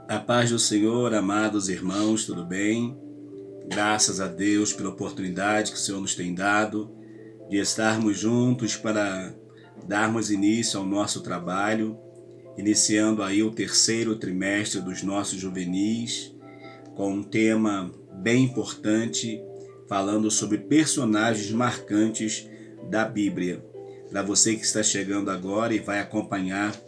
A paz do Senhor, amados irmãos, tudo bem? Graças a Deus pela oportunidade que o Senhor nos tem dado de estarmos juntos para darmos início ao nosso trabalho, iniciando aí o terceiro trimestre dos nossos juvenis, com um tema bem importante, falando sobre personagens marcantes da Bíblia. Para você que está chegando agora e vai acompanhar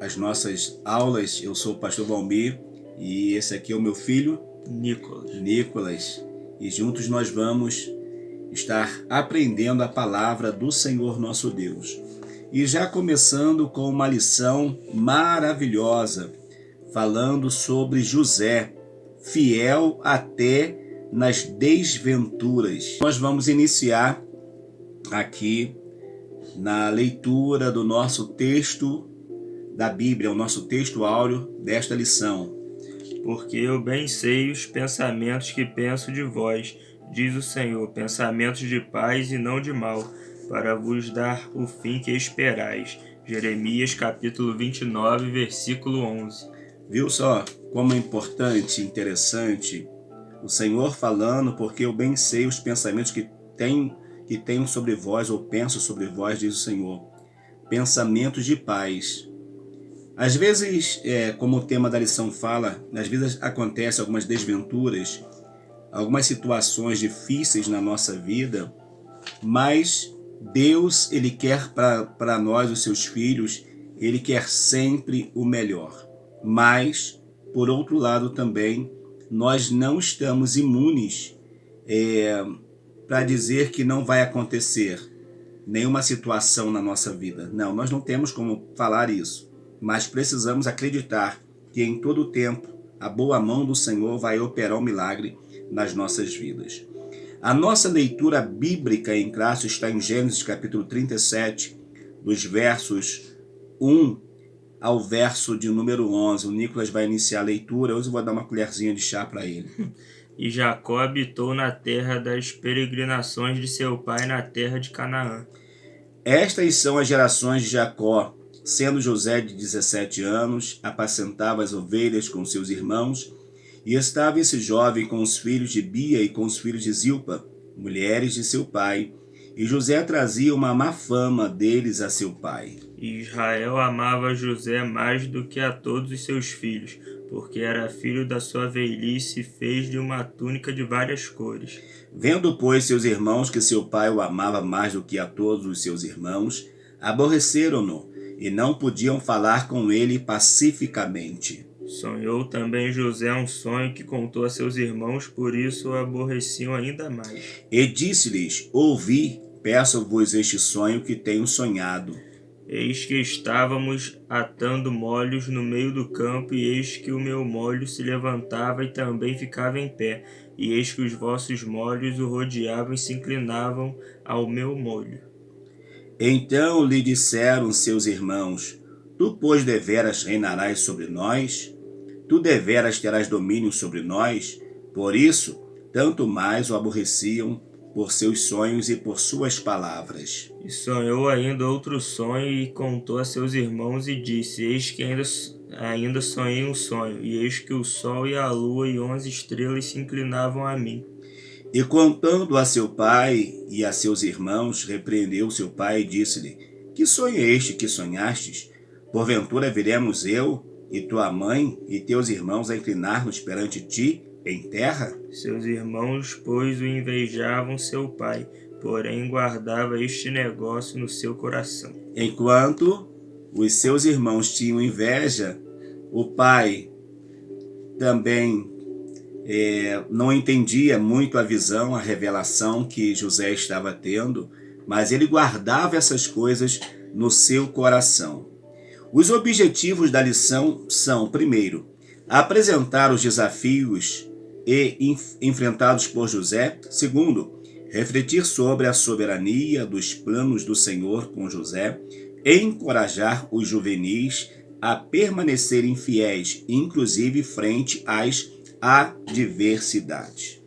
as nossas aulas, eu sou o pastor Valmir e esse aqui é o meu filho Nicolas, e juntos nós vamos estar aprendendo a palavra do Senhor nosso Deus. E já começando com uma lição maravilhosa, falando sobre José, fiel até nas desventuras. Nós vamos iniciar aqui na leitura do nosso texto da Bíblia, o nosso texto áureo desta lição. Porque eu bem sei os pensamentos que penso de vós, diz o Senhor, pensamentos de paz e não de mal, para vos dar o fim que esperais. Jeremias capítulo 29, versículo 11. Viu só como é importante, interessante, o Senhor falando, porque eu bem sei os pensamentos que tenho sobre vós, ou penso sobre vós, diz o Senhor. Pensamentos de paz. Às vezes, como o tema da lição fala, às vezes acontecem algumas desventuras, algumas situações difíceis na nossa vida, mas Deus, Ele quer para nós, os seus filhos, Ele quer sempre o melhor. Mas, por outro lado também, nós não estamos imunes para dizer que não vai acontecer nenhuma situação na nossa vida. Não, nós não temos como falar isso. Mas precisamos acreditar que em todo o tempo a boa mão do Senhor vai operar um milagre nas nossas vidas. A nossa leitura bíblica em classe está em Gênesis capítulo 37, dos versos 1 ao verso de número 11. O Nicolas vai iniciar a leitura, hoje eu vou dar uma colherzinha de chá para ele. E Jacó habitou na terra das peregrinações de seu pai, na terra de Canaã. Estas são as gerações de Jacó. Sendo José de 17 anos, apacentava as ovelhas com seus irmãos, e estava esse jovem com os filhos de Bia e com os filhos de Zilpa, mulheres de seu pai, e José trazia uma má fama deles a seu pai. E Israel amava José mais do que a todos os seus filhos, porque era filho da sua velhice e fez-lhe uma túnica de várias cores. Vendo, pois, seus irmãos que seu pai o amava mais do que a todos os seus irmãos, aborreceram-no, e não podiam falar com ele pacificamente. Sonhou também José um sonho que contou a seus irmãos, por isso o aborreciam ainda mais. E disse-lhes: Ouvi, peço-vos este sonho que tenho sonhado. Eis que estávamos atando molhos no meio do campo, e eis que o meu molho se levantava e também ficava em pé, e eis que os vossos molhos o rodeavam e se inclinavam ao meu molho. Então lhe disseram seus irmãos: Tu, pois, deveras reinarás sobre nós? Tu deveras terás domínio sobre nós? Por isso, tanto mais o aborreciam por seus sonhos e por suas palavras. E sonhou ainda outro sonho e contou a seus irmãos e disse: Eis que ainda sonhei um sonho, e eis que o sol e a lua e 11 estrelas se inclinavam a mim. E contando a seu pai e a seus irmãos, repreendeu seu pai e disse-lhe: Que sonho é este que sonhastes? Porventura viremos eu e tua mãe e teus irmãos a inclinar-nos perante ti em terra? Seus irmãos, pois, o invejavam seu pai, porém guardava este negócio no seu coração. Enquanto os seus irmãos tinham inveja, o pai também não entendia muito a visão, a revelação que José estava tendo, mas ele guardava essas coisas no seu coração. Os objetivos da lição são, primeiro, apresentar os desafios enfrentados por José. Segundo, refletir sobre a soberania dos planos do Senhor com José, encorajar os juvenis a permanecerem fiéis, inclusive frente às adversidades.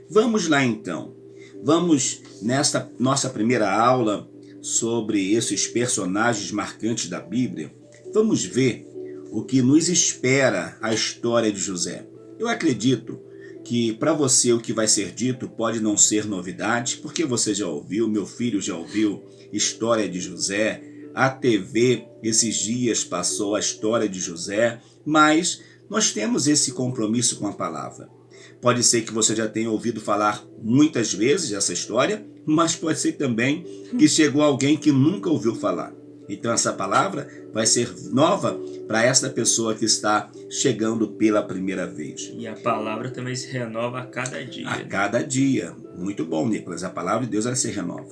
Vamos lá então. Vamos nesta nossa primeira aula sobre esses personagens marcantes da Bíblia. Vamos ver o que nos espera a história de José. Eu acredito que para você o que vai ser dito pode não ser novidade, porque você já ouviu, meu filho já ouviu história de José, a TV esses dias passou a história de José, mas nós temos esse compromisso com a palavra. Pode ser que você já tenha ouvido falar muitas vezes essa história, mas pode ser também que chegou alguém que nunca ouviu falar. Então essa palavra vai ser nova para esta pessoa que está chegando pela primeira vez. E a palavra também se renova a cada dia. A cada dia. Muito bom, Nicolas. A palavra de Deus ela se renova.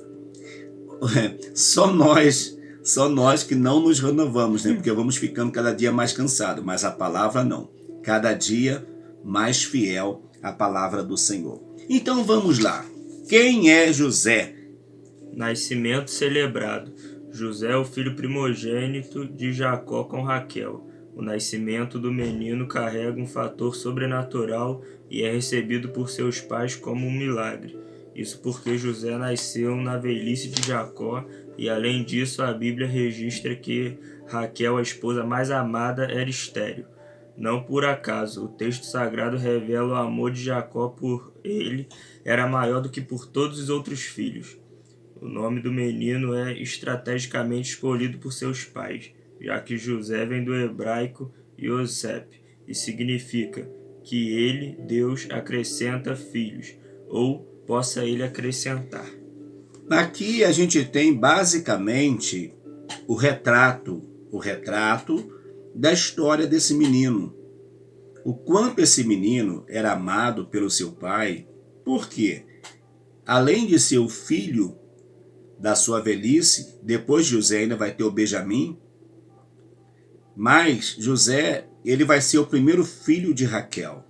Só nós que não nos renovamos, né? Porque vamos ficando cada dia mais cansados, mas a palavra não. Cada dia mais fiel à palavra do Senhor. Então vamos lá. Quem é José? Nascimento celebrado. José é o filho primogênito de Jacó com Raquel. O nascimento do menino carrega um fator sobrenatural e é recebido por seus pais como um milagre. Isso porque José nasceu na velhice de Jacó e, além disso, a Bíblia registra que Raquel, a esposa mais amada, era estéril. Não por acaso, o texto sagrado revela o amor de Jacó por ele era maior do que por todos os outros filhos. O nome do menino é estrategicamente escolhido por seus pais, já que José vem do hebraico Yosef e significa que ele, Deus, acrescenta filhos, ou possa ele acrescentar. Aqui a gente tem basicamente o retrato da história desse menino. O quanto esse menino era amado pelo seu pai, porque além de ser o filho da sua velhice, depois José ainda vai ter o Benjamim, mas José ele vai ser o primeiro filho de Raquel.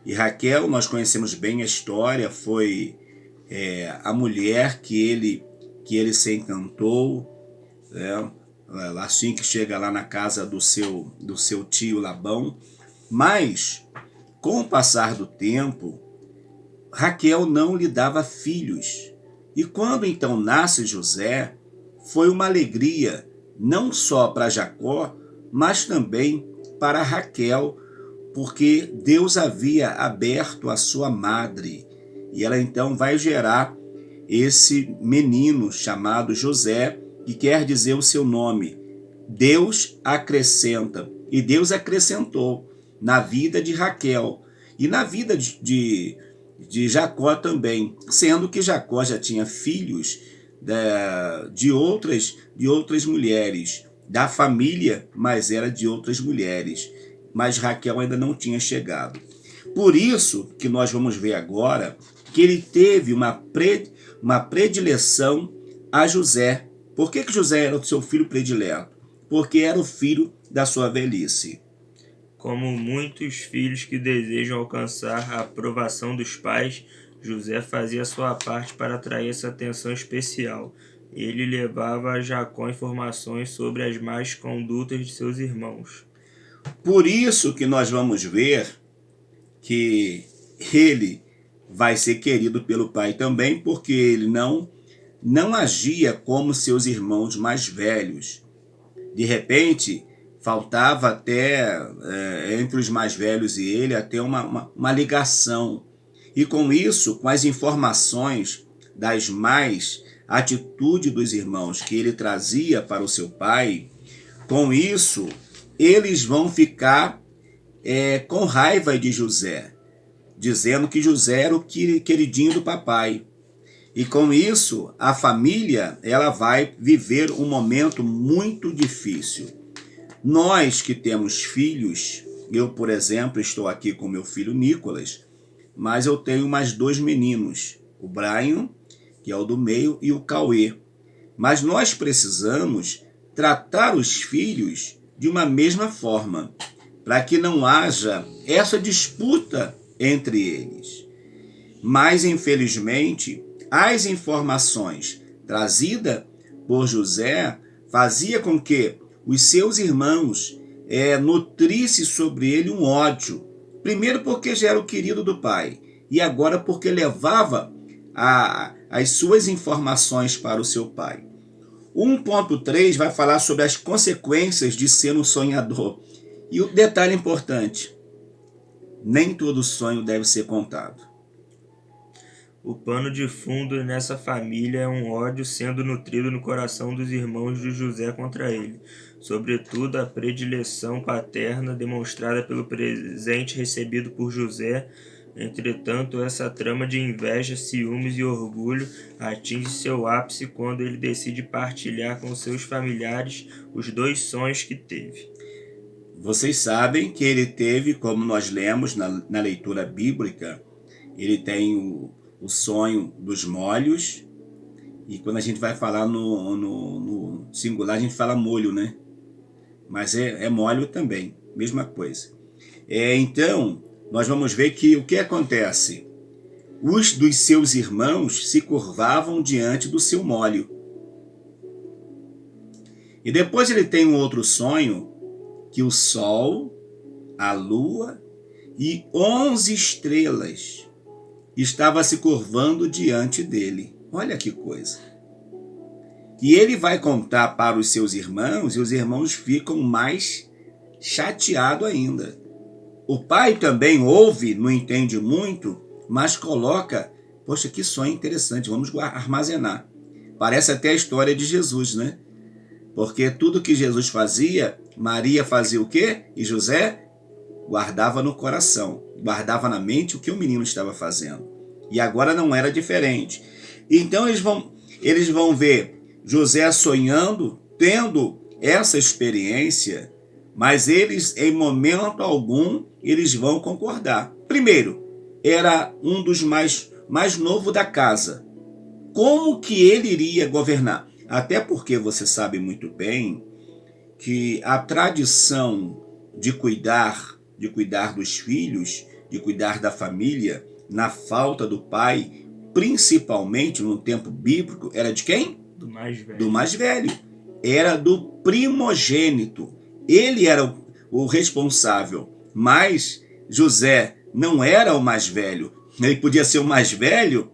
E Raquel, nós conhecemos bem a história, foi a mulher que ele se encantou, né? Assim que chega lá na casa do seu tio Labão. Mas, com o passar do tempo, Raquel não lhe dava filhos. E quando então nasce José, foi uma alegria, não só para Jacó, mas também para Raquel, porque Deus havia aberto a sua madre. E ela então vai gerar esse menino chamado José, que quer dizer o seu nome. Deus acrescenta. E Deus acrescentou na vida de Raquel e na vida de Jacó também, sendo que Jacó já tinha filhos de outras mulheres, da família, mas era de outras mulheres. Mas Raquel ainda não tinha chegado. Por isso que nós vamos ver agora que ele teve uma predileção a José. Por que José era o seu filho predileto? Porque era o filho da sua velhice. Como muitos filhos que desejam alcançar a aprovação dos pais, José fazia sua parte para atrair essa atenção especial. Ele levava a Jacó informações sobre as más condutas de seus irmãos. Por isso que nós vamos ver que ele vai ser querido pelo pai também, porque ele não agia como seus irmãos mais velhos. De repente, faltava até, entre os mais velhos e ele, até uma ligação. E com isso, com as informações das más atitudes dos irmãos que ele trazia para o seu pai, com isso, eles vão ficar com raiva de José, dizendo que José era o queridinho do papai. E com isso, a família ela vai viver um momento muito difícil. Nós que temos filhos, eu, por exemplo, estou aqui com meu filho Nicolas, mas eu tenho mais 2 meninos, o Brian, que é o do meio, e o Cauê. Mas nós precisamos tratar os filhos de uma mesma forma, para que não haja essa disputa entre eles. Mas, infelizmente, as informações trazidas por José fazia com que os seus irmãos nutrissem sobre ele um ódio. Primeiro porque já era o querido do pai, e agora porque levava as suas informações para o seu pai. 1.3 vai falar sobre as consequências de ser um sonhador. E o detalhe importante, nem todo sonho deve ser contado. O pano de fundo nessa família é um ódio sendo nutrido no coração dos irmãos de José contra ele, sobretudo a predileção paterna demonstrada pelo presente recebido por José. Entretanto, essa trama de inveja, ciúmes e orgulho atinge seu ápice quando ele decide partilhar com seus familiares os 2 sonhos que teve. Vocês sabem que ele teve, como nós lemos na leitura bíblica, ele tem o sonho dos molhos, e quando a gente vai falar no singular, a gente fala molho, né? Mas é molho também, mesma coisa. Então, nós vamos ver que o que acontece? Os dos seus irmãos se curvavam diante do seu molho. E depois ele tem um outro sonho, que o sol, a lua e 11 estrelas estava se curvando diante dele. Olha que coisa. E ele vai contar para os seus irmãos, e os irmãos ficam mais chateados ainda. O pai também ouve, não entende muito, mas coloca, poxa, que sonho interessante, vamos armazenar. Parece até a história de Jesus, né? Porque tudo que Jesus fazia, Maria fazia o quê? E José guardava no coração, guardava na mente o que o menino estava fazendo. E agora não era diferente. Então eles vão ver José sonhando, tendo essa experiência, mas eles, em momento algum, eles vão concordar. Primeiro, era um dos mais novo da casa. Como que ele iria governar? Até porque você sabe muito bem que a tradição de cuidar dos filhos, de cuidar da família, na falta do pai, principalmente no tempo bíblico, era de quem? Do mais velho. Do mais velho. Era do primogênito. Ele era o responsável, mas José não era o mais velho. Ele podia ser o mais velho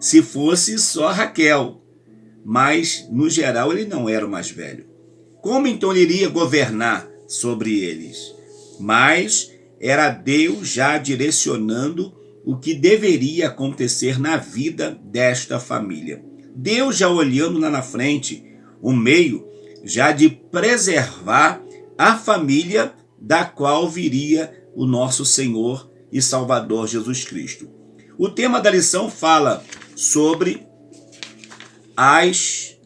se fosse só Raquel, mas no geral ele não era o mais velho. Como então ele iria governar sobre eles? Mas era Deus já direcionando o que deveria acontecer na vida desta família. Deus já olhando lá na frente, um meio já de preservar a família da qual viria o nosso Senhor e Salvador Jesus Cristo. O tema da lição fala sobre as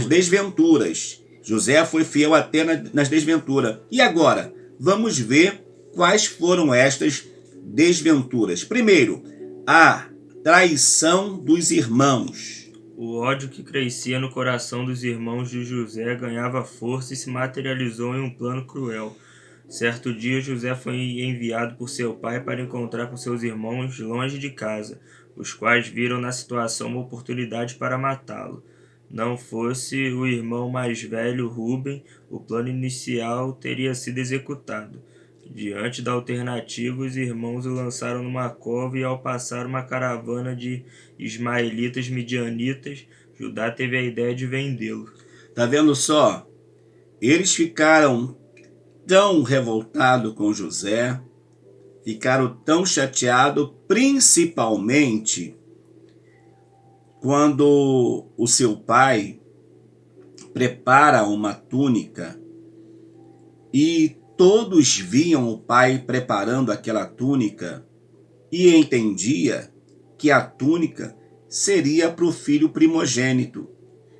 desventuras. José foi fiel até nas desventuras. E agora, vamos ver quais foram estas desventuras. Primeiro, a traição dos irmãos. O ódio que crescia no coração dos irmãos de José ganhava força e se materializou em um plano cruel. Certo dia, José foi enviado por seu pai para encontrar com seus irmãos longe de casa, os quais viram na situação uma oportunidade para matá-lo. Não fosse o irmão mais velho, Rúben, o plano inicial teria sido executado. Diante da alternativa, os irmãos o lançaram numa cova e, ao passar uma caravana de ismaelitas midianitas, Judá teve a ideia de vendê-lo. Tá vendo só? Eles ficaram tão revoltados com José, ficaram tão chateados, principalmente quando o seu pai prepara uma túnica e todos viam o pai preparando aquela túnica e entendia que a túnica seria para o filho primogênito,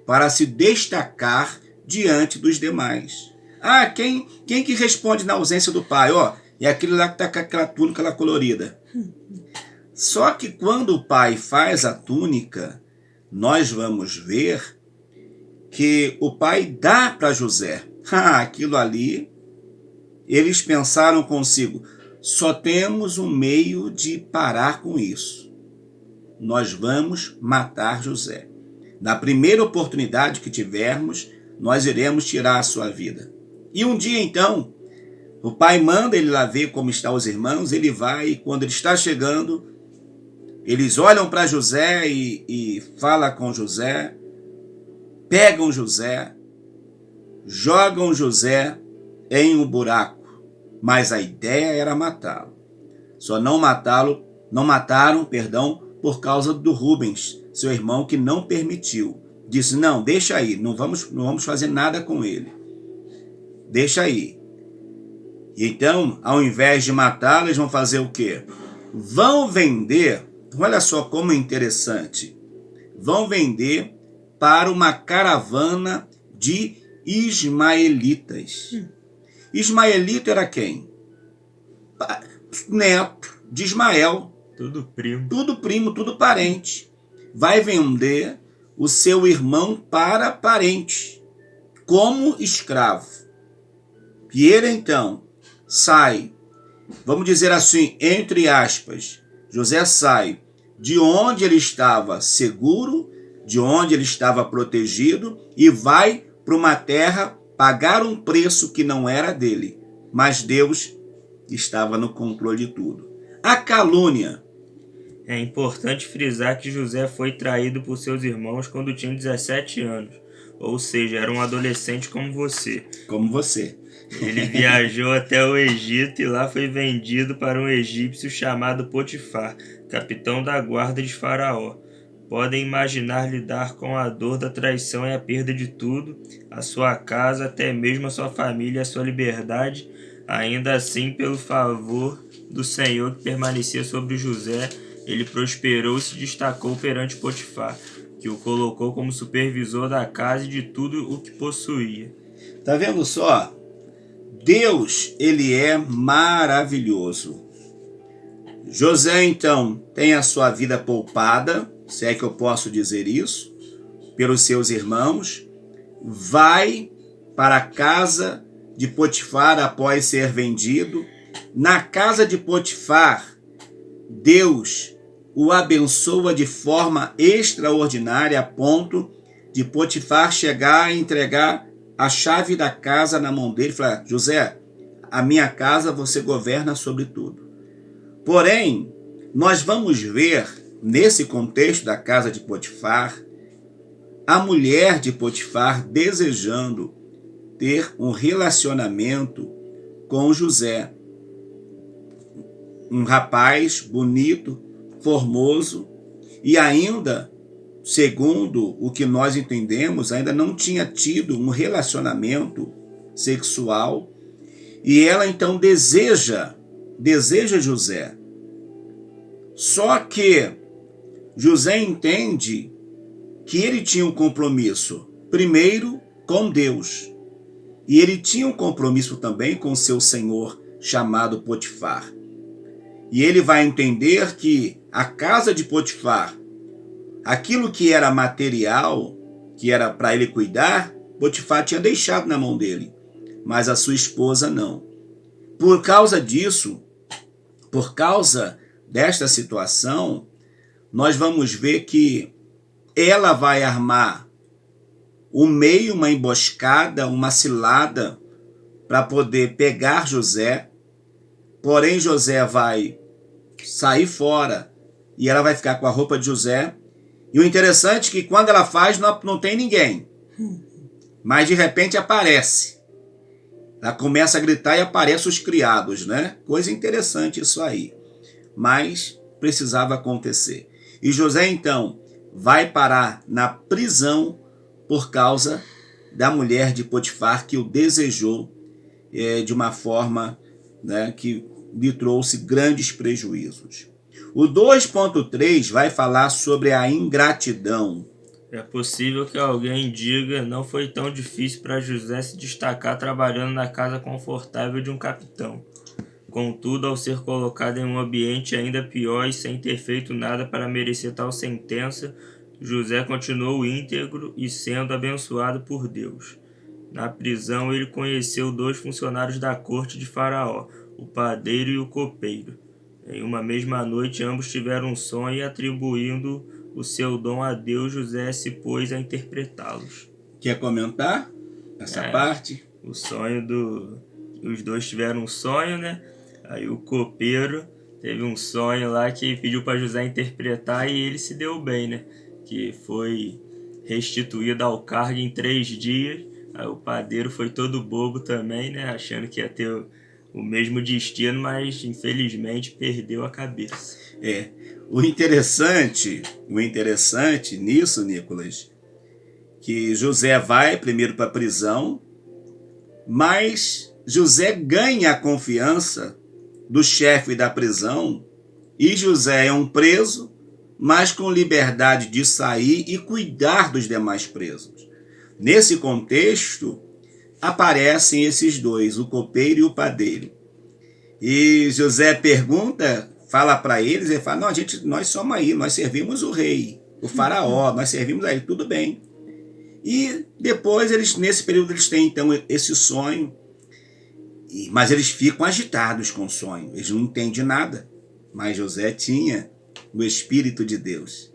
para se destacar diante dos demais. Ah, quem que responde na ausência do pai? É aquele lá que está com aquela túnica lá colorida. Só que quando o pai faz a túnica, nós vamos ver que o pai dá para José. Aquilo ali, eles pensaram consigo, só temos um meio de parar com isso. Nós vamos matar José. Na primeira oportunidade que tivermos, nós iremos tirar a sua vida. E um dia então, o pai manda ele lá ver como estão os irmãos, ele vai e quando ele está chegando, eles olham para José e fala com José, pegam José, jogam José em um buraco, mas a ideia era matá-lo. Só não mataram, por causa do Rubens, seu irmão, que não permitiu. Disse: não, deixa aí, não vamos fazer nada com ele. Deixa aí. Então, ao invés de matá-lo, eles vão fazer o quê? Vão vender, olha só como é interessante, vão vender para uma caravana de ismaelitas. Ismaelita era quem? Neto de Ismael. Tudo primo. Tudo primo, tudo parente. Vai vender o seu irmão para parente, como escravo. E ele então sai, vamos dizer assim, entre aspas, José sai de onde ele estava seguro, de onde ele estava protegido, e vai para uma terra pagar um preço que não era dele, mas Deus estava no controle de tudo. A calúnia. É importante frisar que José foi traído por seus irmãos quando tinha 17 anos, ou seja, era um adolescente como você. Como você. Ele viajou até o Egito e lá foi vendido para um egípcio chamado Potifar, capitão da guarda de Faraó. Podem imaginar lidar com a dor da traição e a perda de tudo, a sua casa, até mesmo a sua família e a sua liberdade. Ainda assim, pelo favor do Senhor que permanecia sobre José, ele prosperou e se destacou perante Potifar, que o colocou como supervisor da casa e de tudo o que possuía. Tá vendo só? Deus, ele é maravilhoso. José, então, tem a sua vida poupada, se é que eu posso dizer isso, pelos seus irmãos, vai para a casa de Potifar após ser vendido. Na casa de Potifar, Deus o abençoa de forma extraordinária, a ponto de Potifar chegar a entregar a chave da casa na mão dele e falar: José, a minha casa você governa sobre tudo. Porém, nós vamos ver, nesse contexto da casa de Potifar, a mulher de Potifar desejando ter um relacionamento com José. Um rapaz bonito, formoso, e ainda, segundo o que nós entendemos, ainda não tinha tido um relacionamento sexual, e ela então deseja José. Só que José entende que ele tinha um compromisso, primeiro com Deus, e ele tinha um compromisso também com seu senhor, chamado Potifar. E ele vai entender que a casa de Potifar, aquilo que era material, que era para ele cuidar, Potifar tinha deixado na mão dele, mas a sua esposa não. Por causa disso, por causa desta situação, nós vamos ver que ela vai armar um meio, uma emboscada, uma cilada para poder pegar José. Porém, José vai sair fora e ela vai ficar com a roupa de José. E o interessante é que quando ela faz, não tem ninguém. Mas de repente aparece. Ela começa a gritar e aparecem os criados, né? Coisa interessante isso aí. Mas precisava acontecer. E José, então, vai parar na prisão por causa da mulher de Potifar, que o desejou de uma forma, né, que lhe trouxe grandes prejuízos. O 2.3 vai falar sobre a ingratidão. É possível que alguém diga: não foi tão difícil para José se destacar trabalhando na casa confortável de um capitão. Contudo, ao ser colocado em um ambiente ainda pior e sem ter feito nada para merecer tal sentença, José continuou íntegro e sendo abençoado por Deus. Na prisão, ele conheceu 2 funcionários da corte de Faraó, o padeiro e o copeiro. Em uma mesma noite, ambos tiveram um sonho e, atribuindo o seu dom a Deus, José se pôs a interpretá-los. Quer comentar essa parte? O sonho Os 2 tiveram um sonho, né? Aí o copeiro teve um sonho lá que pediu para José interpretar e ele se deu bem, né? Que foi restituída ao cargo em 3 dias. Aí o padeiro foi todo bobo também, né? Achando que ia ter o mesmo destino, mas infelizmente perdeu a cabeça. O interessante nisso, Nicolas, que José vai primeiro para a prisão, mas José ganha a confiança do chefe da prisão e José é um preso, mas com liberdade de sair e cuidar dos demais presos. Nesse contexto, aparecem esses dois, o copeiro e o padeiro. E José pergunta, fala para eles, ele fala, não, nós somos aí, nós servimos o rei, o faraó, nós servimos aí, tudo bem. E depois, nesse período, eles têm então esse sonho, mas eles ficam agitados com o sonho, eles não entendem nada. Mas José tinha o Espírito de Deus,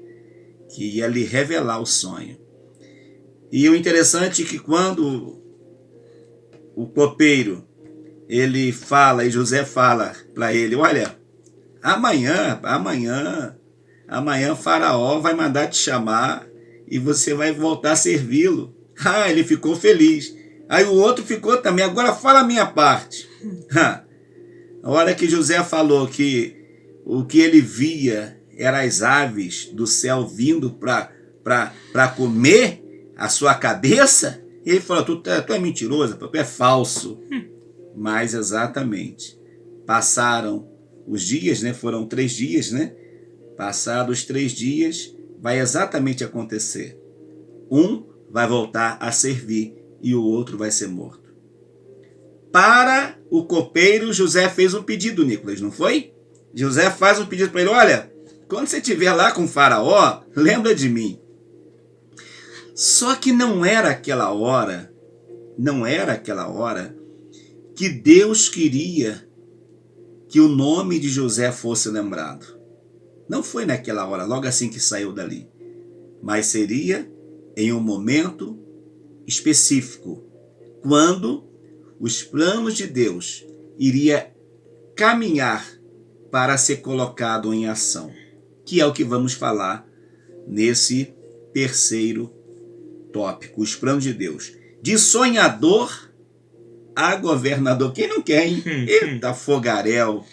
que ia lhe revelar o sonho. E o interessante é que quando o copeiro, ele fala, e José fala para ele, olha, amanhã Faraó vai mandar te chamar e você vai voltar a servi-lo. Ele ficou feliz. Aí o outro ficou também, agora fala a minha parte. A hora que José falou que o que ele via eram as aves do céu vindo para comer a sua cabeça, ele falou, tu é mentiroso, tu é falso. Mas exatamente, passaram os dias, né? Foram 3 dias, né? Passados 3 dias, vai exatamente acontecer. Um vai voltar a servir e o outro vai ser morto. Para o copeiro, José fez um pedido, Nicolas, não foi? José faz um pedido para ele, olha, quando você estiver lá com o faraó, lembra de mim. Só que não era aquela hora que Deus queria que o nome de José fosse lembrado. Não foi naquela hora, logo assim que saiu dali. Mas seria em um momento específico, quando os planos de Deus iria caminhar para ser colocado em ação. Que é o que vamos falar nesse terceiro tópico, os planos de Deus. De sonhador a governador. Quem não quer, hein? Eita, fogaréu.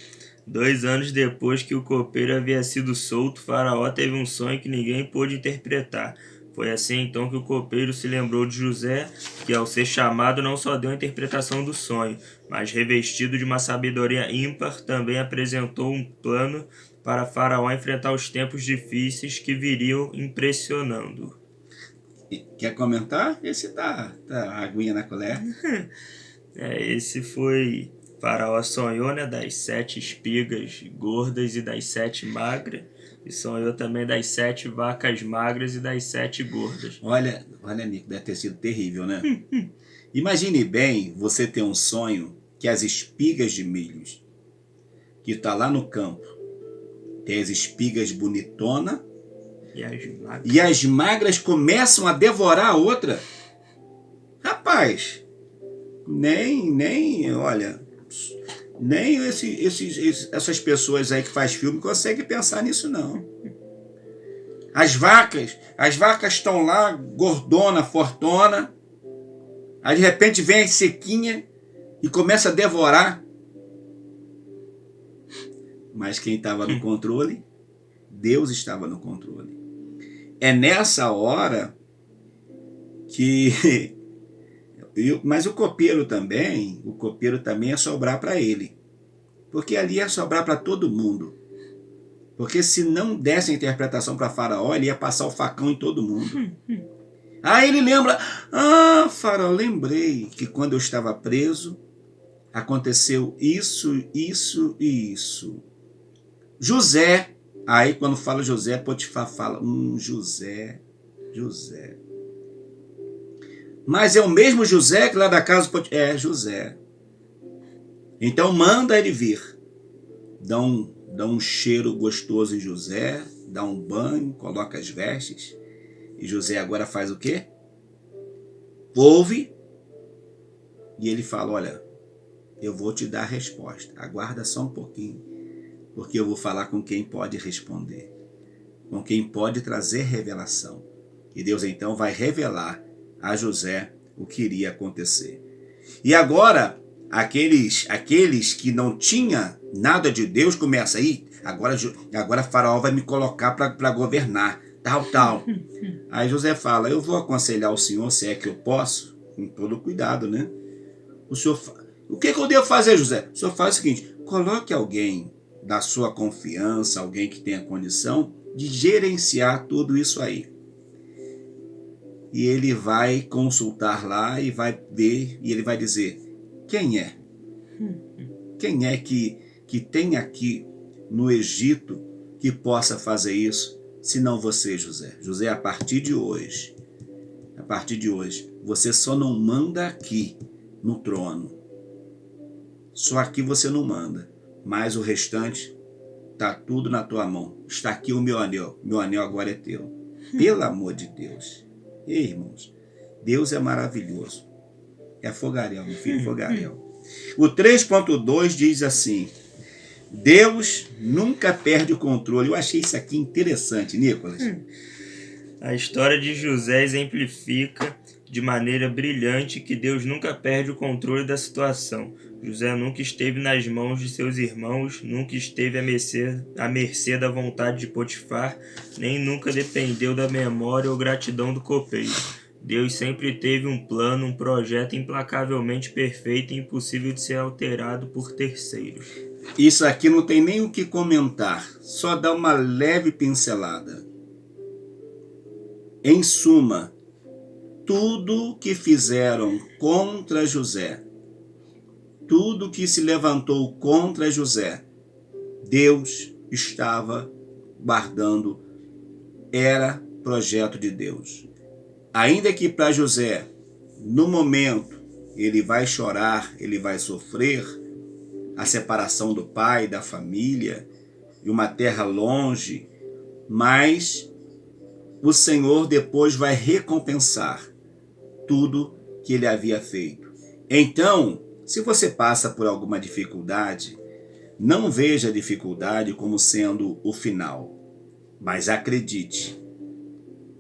2 anos depois que o copeiro havia sido solto, Faraó teve um sonho que ninguém pôde interpretar. Foi assim então que o copeiro se lembrou de José, que ao ser chamado não só deu a interpretação do sonho, mas revestido de uma sabedoria ímpar, também apresentou um plano para Faraó enfrentar os tempos difíceis que viriam impressionando. Quer comentar? Esse tá a aguinha na colher. Esse foi... Faraó sonhou, né, das 7 espigas gordas e das 7 magras. E sonhou também das 7 vacas magras e das 7 gordas. Olha, Nico, deve ter sido terrível, né? Imagine bem você ter um sonho que as espigas de milhos, que está lá no campo, tem as espigas bonitona e as magras começam a devorar a outra. Rapaz, olha, nem essas pessoas aí que faz filme conseguem pensar nisso, não. As vacas estão lá, gordona, fortona, aí de repente vem a sequinha e começa a devorar. Mas quem estava no controle? Deus estava no controle. É nessa hora que... Mas o copeiro também é sobrar para ele. Porque ali ia sobrar para todo mundo. Porque se não desse a interpretação para Faraó, ele ia passar o facão em todo mundo. Aí ele lembra, Faraó, lembrei que quando eu estava preso, aconteceu isso, isso e isso. José, aí quando fala José, Potifar fala, José. Mas é o mesmo José que lá da casa... É, José. Então manda ele vir. Dá um cheiro gostoso em José, dá um banho, coloca as vestes. E José agora faz o quê? Ouve. E ele fala, olha, eu vou te dar a resposta. Aguarda só um pouquinho. Porque eu vou falar com quem pode responder. Com quem pode trazer revelação. E Deus então vai revelar a José o que iria acontecer. E agora, aqueles que não tinham nada de Deus começam aí, agora Faraó vai me colocar para governar, tal. Aí José fala, eu vou aconselhar o senhor, se é que eu posso, com todo cuidado, né? O que eu devo fazer, José? O senhor faz o seguinte, coloque alguém da sua confiança, alguém que tenha condição de gerenciar tudo isso aí. E ele vai consultar lá e vai ver, e ele vai dizer, quem é? Quem é que tem aqui no Egito que possa fazer isso, se não você, José? José, a partir de hoje, você só não manda aqui no trono. Só aqui você não manda, mas o restante está tudo na tua mão. Está aqui o meu anel agora é teu. Pelo amor de Deus. Ei, irmãos, Deus é maravilhoso. É fogaréu, meu filho, fogaréu. O 3.2 diz assim, Deus nunca perde o controle. Eu achei isso aqui interessante, Nicolas. A história de José exemplifica de maneira brilhante que Deus nunca perde o controle da situação. José nunca esteve nas mãos de seus irmãos, nunca esteve à mercê da vontade de Potifar, nem nunca dependeu da memória ou gratidão do copeiro. Deus sempre teve um plano, um projeto implacavelmente perfeito e impossível de ser alterado por terceiros. Isso aqui não tem nem o que comentar, só dá uma leve pincelada. Em suma, tudo que fizeram contra José, tudo que se levantou contra José, Deus estava guardando, era projeto de Deus. Ainda que para José, no momento, ele vai chorar, ele vai sofrer a separação do pai, da família, e uma terra longe, mas o Senhor depois vai recompensar tudo que ele havia feito. Então, se você passa por alguma dificuldade, não veja a dificuldade como sendo o final, mas acredite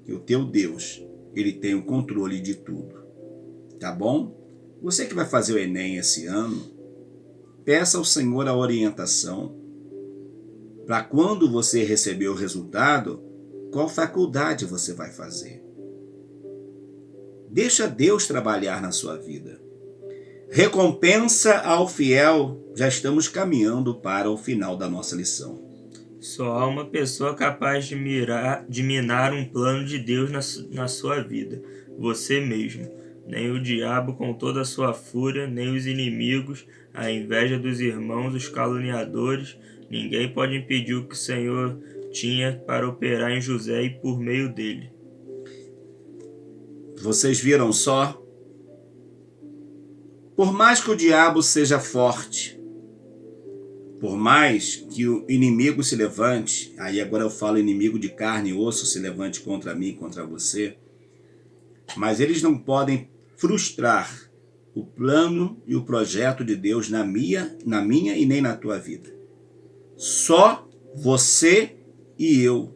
que o teu Deus, ele tem o controle de tudo. Tá bom? Você que vai fazer o Enem esse ano, peça ao Senhor a orientação para quando você receber o resultado, qual faculdade você vai fazer. Deixa Deus trabalhar na sua vida. Recompensa ao fiel, já estamos caminhando para o final da nossa lição. Só há uma pessoa capaz de minar um plano de Deus na sua vida, você mesmo. Nem o diabo com toda a sua fúria, nem os inimigos, a inveja dos irmãos, os caluniadores, ninguém pode impedir o que o Senhor tinha para operar em José e por meio dele. Vocês viram só? Por mais que o diabo seja forte, por mais que o inimigo se levante, aí agora eu falo inimigo de carne e osso, se levante contra mim, contra você, mas eles não podem frustrar o plano e o projeto de Deus na minha e nem na tua vida. Só você e eu,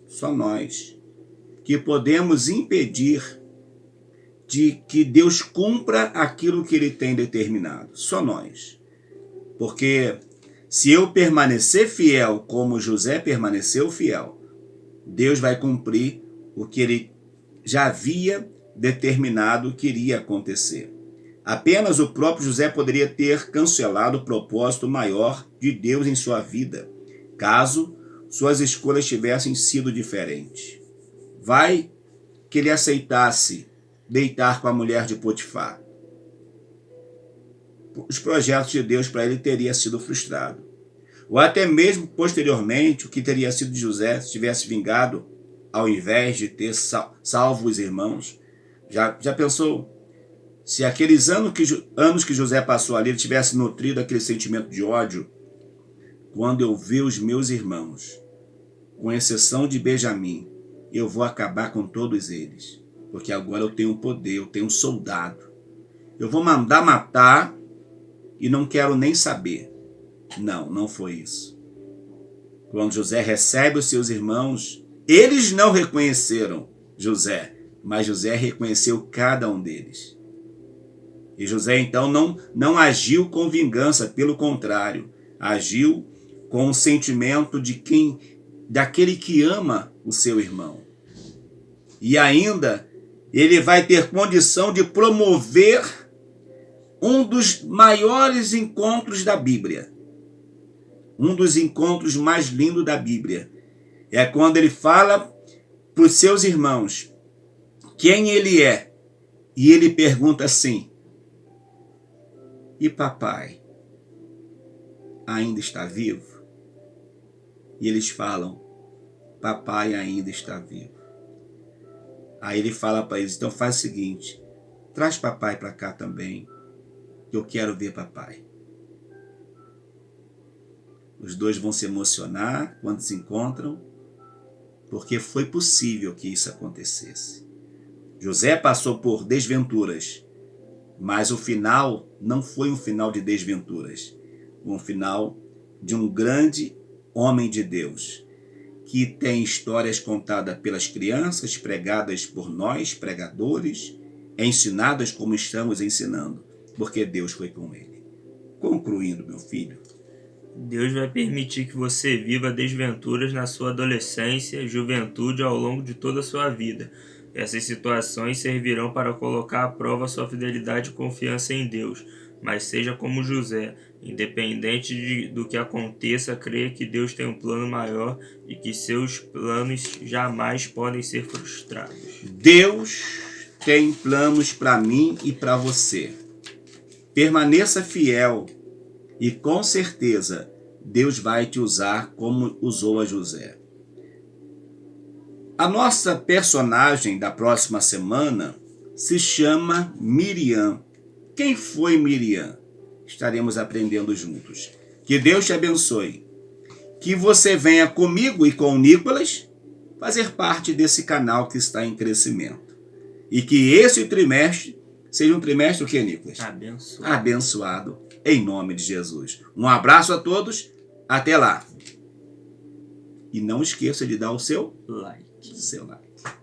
só nós, que podemos impedir de que Deus cumpra aquilo que Ele tem determinado. Só nós. Porque se eu permanecer fiel como José permaneceu fiel, Deus vai cumprir o que Ele já havia determinado que iria acontecer. Apenas o próprio José poderia ter cancelado o propósito maior de Deus em sua vida, caso suas escolhas tivessem sido diferentes. Vai que ele aceitasse deitar com a mulher de Potifar. Os projetos de Deus para ele teriam sido frustrados. Ou até mesmo, posteriormente, o que teria sido de José se tivesse vingado, ao invés de ter salvo os irmãos. Já pensou? Se aqueles anos que José passou ali, ele tivesse nutrido aquele sentimento de ódio, quando eu ver os meus irmãos, com exceção de Benjamim, eu vou acabar com todos eles. Porque agora eu tenho poder, eu tenho um soldado. Eu vou mandar matar e não quero nem saber. Não foi isso. Quando José recebe os seus irmãos, Eles não reconheceram José, mas José reconheceu cada um deles. E José então não agiu com vingança, pelo contrário, agiu com o sentimento daquele que ama o seu irmão. E ainda ele vai ter condição de promover um dos maiores encontros da Bíblia. Um dos encontros mais lindos da Bíblia. É quando ele fala para os seus irmãos quem ele é. E ele pergunta assim: e papai ainda está vivo? E eles falam: papai ainda está vivo. Aí ele fala para eles: então faz o seguinte, traz papai para cá também, que eu quero ver papai. Os dois vão se emocionar quando se encontram, porque foi possível que isso acontecesse. José passou por desventuras, mas o final não foi um final de desventuras, um final de um grande homem de Deus, que tem histórias contadas pelas crianças, pregadas por nós, pregadores, ensinadas como estamos ensinando, porque Deus foi com ele. Concluindo, meu filho, Deus vai permitir que você viva desventuras na sua adolescência e juventude ao longo de toda a sua vida. Essas situações servirão para colocar à prova sua fidelidade e confiança em Deus. Mas seja como José, independente do que aconteça, creia que Deus tem um plano maior e que seus planos jamais podem ser frustrados. Deus tem planos para mim e para você. Permaneça fiel e com certeza Deus vai te usar como usou a José. A nossa personagem da próxima semana se chama Miriam. Quem foi Miriam? Estaremos aprendendo juntos. Que Deus te abençoe. Que você venha comigo e com o Nicolas fazer parte desse canal que está em crescimento. E que esse trimestre seja um trimestre o que, Nicolas? Abençoado. Abençoado, em nome de Jesus. Um abraço a todos, até lá. E não esqueça de dar o seu like. like.